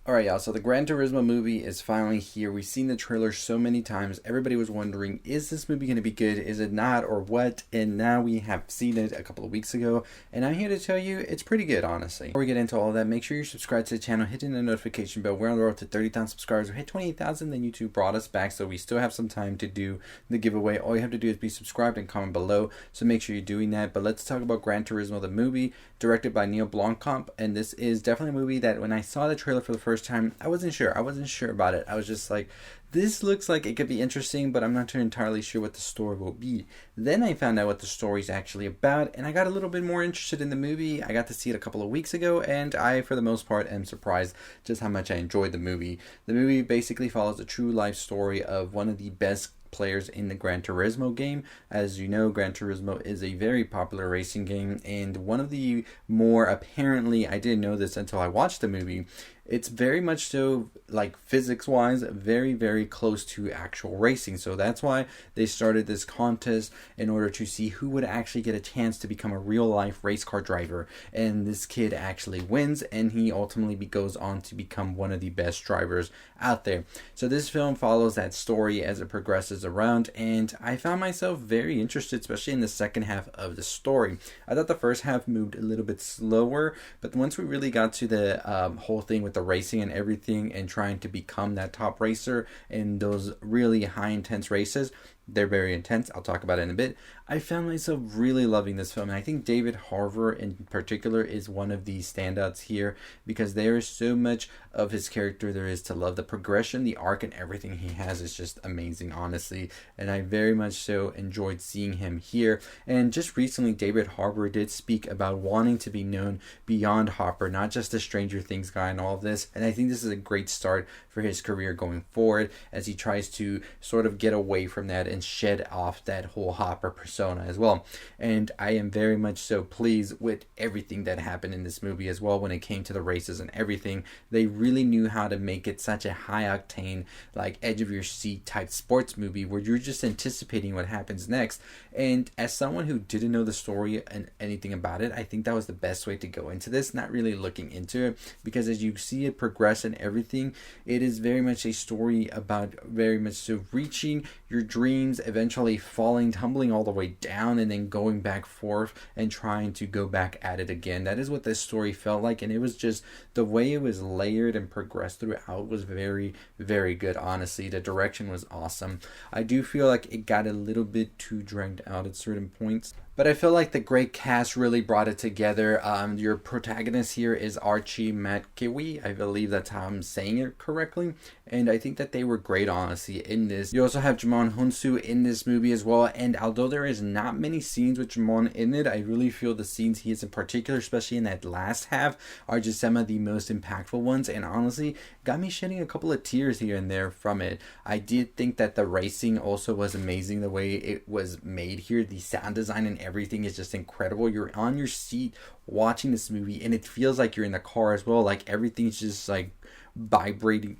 Alright, y'all, so the Gran Turismo movie is finally here. We've seen the trailer so many times. Everybody was wondering, is this movie going to be good? Is it not, or what? And now we have seen it a couple of weeks ago, and I'm here to tell you it's pretty good, honestly. Before we get into all of that, make sure you're subscribed to the channel, hitting the notification bell. We're on the road to 30,000 subscribers. We hit 28,000, then YouTube brought us back, so we still have some time to do the giveaway. All you have to do is be subscribed and comment below, so make sure you're doing that. But let's talk about Gran Turismo, the movie, directed by Neil Blomkamp, and this is definitely a movie that when I saw the trailer for the first time, I wasn't sure about it. I was just like, this looks like it could be interesting, but I'm not entirely sure what the story will be. Then I found out what the story is actually about, and I got a little bit more interested in the movie. I got to see it a couple of weeks ago, and I, for the most part, am surprised just how much I enjoyed the movie. The movie basically follows a true life story of one of the best players in the Gran Turismo game. As you know, Gran Turismo is a very popular racing game, and one of the more, apparently, I didn't know this until I watched the movie, it's very much so, like, physics wise, very, very close to actual racing. So that's why they started this contest in order to see who would actually get a chance to become a real life race car driver. And this kid actually wins, and he ultimately goes on to become one of the best drivers out there. So this film follows that story as it progresses around, and I found myself very interested, especially in the second half of the story. I thought the first half moved a little bit slower, but once we really got to the whole thing with the racing and everything and trying to become that top racer in those really high intense races, they're very intense. I'll talk about it in a bit. I found myself really loving this film, and I think David Harbour in particular is one of the standouts here because there is so much of his character there is to love. The progression, the arc, and everything he has is just amazing, honestly, and I very much so enjoyed seeing him here. And just recently, David Harbour did speak about wanting to be known beyond Hopper, not just the Stranger Things guy and all of this, and I think this is a great start for his career going forward as he tries to sort of get away from that and shed off that whole Hopper persona as well. And I am very much so pleased with everything that happened in this movie as well when it came to the races and everything. They really knew how to make it such a high octane, like edge of your seat type sports movie where you're just anticipating what happens next. And as someone who didn't know the story and anything about it, I think that was the best way to go into this, not really looking into it, because as you see it progress and everything, it is very much a story about very much so reaching your dreams, eventually falling, tumbling all the way down, and then going back forth and trying to go back at it again. That is what this story felt like, and it was just the way it was layered and progressed throughout was very, very good, honestly. The direction was awesome. I do feel like it got a little bit too dragged out at certain points, but I feel like the great cast really brought it together. Your protagonist here is Archie Matkewi. I believe that's how I'm saying it correctly. And I think that they were great, honestly, in this. You also have Jimon Hunsu in this movie as well. And although there is not many scenes with Jimon in it, I really feel the scenes he is in particular, especially in that last half, are just some of the most impactful ones. And honestly, got me shedding a couple of tears here and there from it. I did think that the racing also was amazing, the way it was made here. The sound design and everything is just incredible. You're on your seat watching this movie, and it feels like you're in the car as well. Like everything's just like vibrating,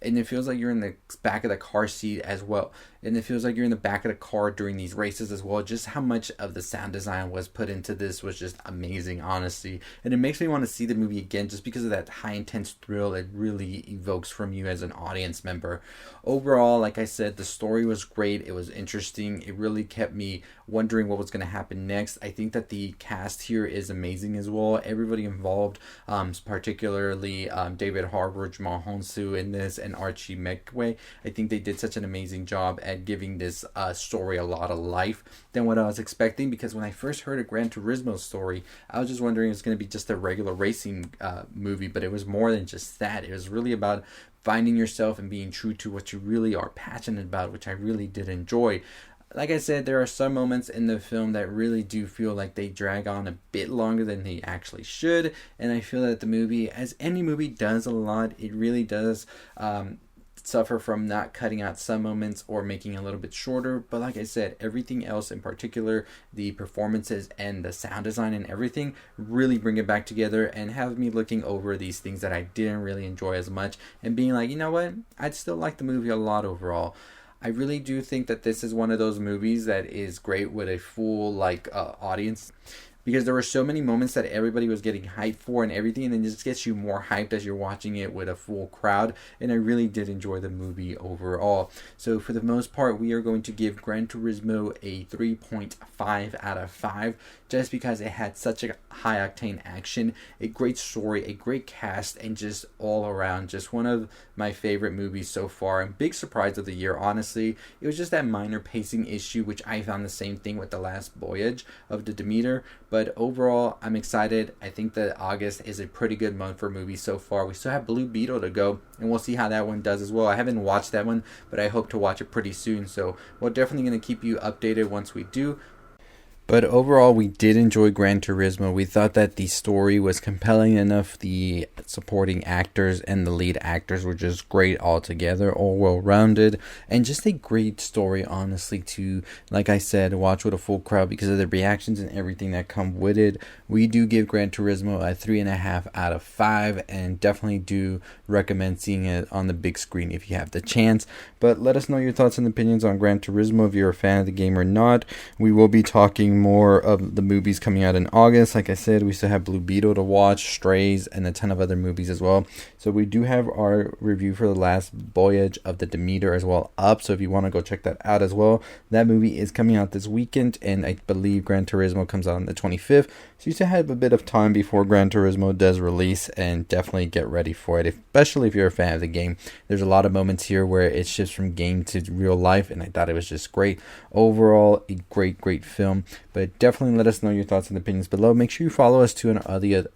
and it feels like you're in the back of the car seat as well, and it feels like you're in the back of the car during these races as well. Just how much of the sound design was put into this was just amazing, honestly, and it makes me want to see the movie again just because of that high intense thrill it really evokes from you as an audience member. Overall, like I said, the story was great. It was interesting. It really kept me wondering what was going to happen next. I think that the cast here is amazing as well. Everybody involved, particularly David Harbour, Jamal Honsu in this, and Archie Mekwe. I think they did such an amazing job at giving this story a lot of life than what I was expecting, because when I first heard a Gran Turismo story, I was just wondering it was going to be just a regular racing movie, but it was more than just that. It was really about finding yourself and being true to what you really are passionate about, which I really did enjoy. Like I said, there are some moments in the film that really do feel like they drag on a bit longer than they actually should, and I feel that the movie, as any movie does a lot, it really does suffer from not cutting out some moments or making it a little bit shorter. But like I said, everything else, in particular the performances and the sound design and everything, really bring it back together and have me looking over these things that I didn't really enjoy as much and being like, you know what, I'd still like the movie a lot overall. I really do think that this is one of those movies that is great with a full audience. because there were so many moments that everybody was getting hyped for and everything, and it just gets you more hyped as you're watching it with a full crowd. And I really did enjoy the movie overall. So for the most part, we are going to give Gran Turismo a 3.5 out of 5, just because it had such a high octane action, a great story, a great cast, and just all around just one of my favorite movies so far, and big surprise of the year. Honestly, it was just that minor pacing issue, which I found the same thing with The Last Voyage of the Demeter. But overall, I'm excited. I think that August is a pretty good month for movies so far. We still have Blue Beetle to go, and we'll see how that one does as well. I haven't watched that one, but I hope to watch it pretty soon. So we're definitely going to keep you updated once we do. But overall, we did enjoy Gran Turismo. We thought that the story was compelling enough. The supporting actors and the lead actors were just great altogether, all well-rounded, and just a great story, honestly, to, like I said, watch with a full crowd because of the reactions and everything that come with it. We do give Gran Turismo a 3.5 out of 5, and definitely do recommend seeing it on the big screen if you have the chance. But let us know your thoughts and opinions on Gran Turismo if you're a fan of the game or not. We will be talking more of the movies coming out in August. Like I said, we still have Blue Beetle to watch, Strays, and a ton of other movies as well. So we do have our review for The Last Voyage of the Demeter as well up. So if you want to go check that out as well, that movie is coming out this weekend, and I believe Gran Turismo comes out on the 25th. So you still have a bit of time before Gran Turismo does release, and definitely get ready for it, especially if you're a fan of the game. There's a lot of moments here where it shifts from game to real life, and I thought it was just great. Overall, a great film. But definitely let us know your thoughts and opinions below. Make sure you follow us too on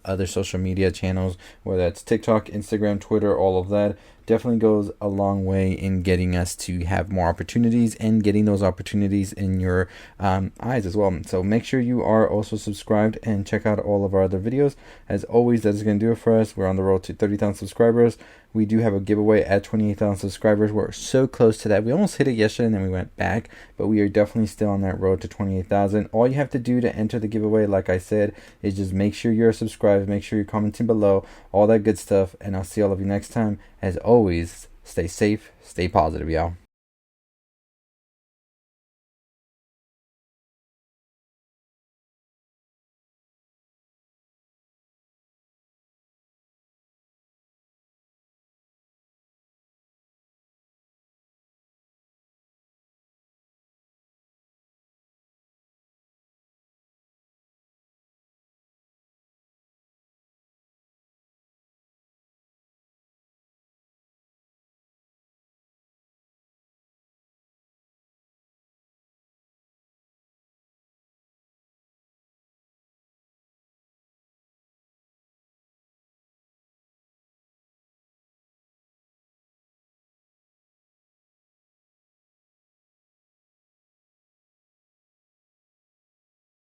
other social media channels, whether that's TikTok, Instagram, Twitter, all of that. Definitely goes a long way in getting us to have more opportunities and getting those opportunities in your eyes as well. So make sure you are also subscribed and check out all of our other videos. As always, that is going to do it for us. We're on the road to 30,000 subscribers. We do have a giveaway at 28,000 subscribers. We're so close to that. We almost hit it yesterday and then we went back, but we are definitely still on that road to 28,000. All you have to do to enter the giveaway, like I said, is just make sure you're subscribed, make sure you're commenting below, all that good stuff, and I'll see all of you next time. As always, stay safe, stay positive, y'all.